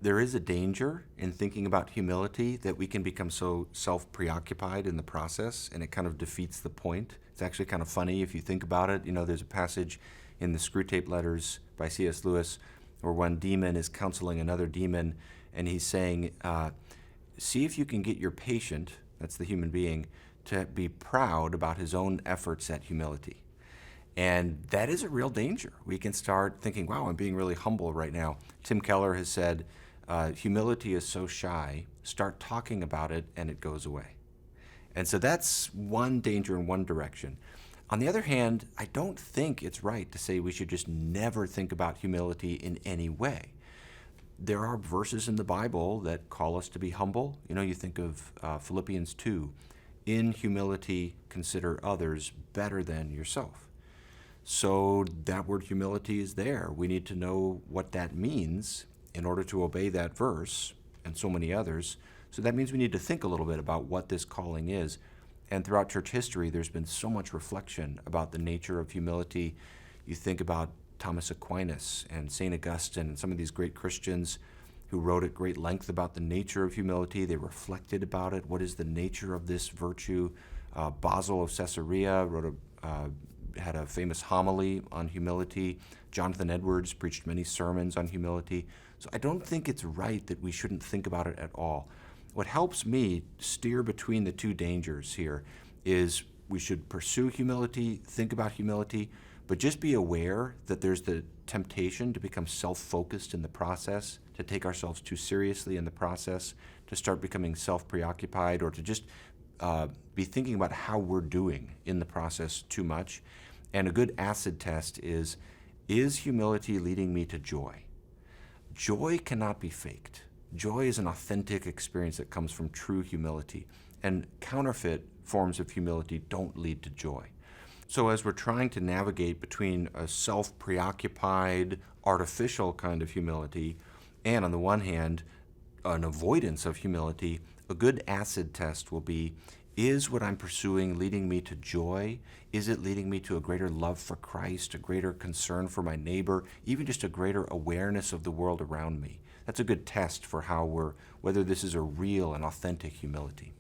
there is a danger in thinking about humility that we can become so self-preoccupied in the process, and it kind of defeats the point. It's actually kind of funny if you think about it. There's a passage in the Screwtape Letters by C.S. Lewis where one demon is counseling another demon, and he's saying, see if you can get your patient, that's the human being, to be proud about his own efforts at humility. And that is a real danger. We can start thinking, wow, I'm being really humble right now. Tim Keller has said, humility is so shy, start talking about it and it goes away. And so that's one danger in one direction. On the other hand, I don't think it's right to say we should just never think about humility in any way. There are verses in the Bible that call us to be humble. You think of Philippians 2, in humility consider others better than yourself. So that word humility is there. We need to know what that means in order to obey that verse and so many others. So that means we need to think a little bit about what this calling is. And throughout church history, there's been so much reflection about the nature of humility. You think about Thomas Aquinas and St. Augustine and some of these great Christians who wrote at great length about the nature of humility. They reflected about it. What is the nature of this virtue? Basil of Caesarea had a famous homily on humility. Jonathan Edwards preached many sermons on humility. So I don't think it's right that we shouldn't think about it at all. What helps me steer between the two dangers here is we should pursue humility, think about humility, but just be aware that there's the temptation to become self-focused in the process, to take ourselves too seriously in the process, to start becoming self-preoccupied, or to just be thinking about how we're doing in the process too much. And a good acid test is humility leading me to joy? Joy cannot be faked. Joy is an authentic experience that comes from true humility. And counterfeit forms of humility don't lead to joy. So as we're trying to navigate between a self-preoccupied, artificial kind of humility, and on the one hand, an avoidance of humility, a good acid test will be, is what I'm pursuing leading me to joy? Is it leading me to a greater love for Christ, a greater concern for my neighbor, even just a greater awareness of the world around me? That's a good test for whether this is a real and authentic humility.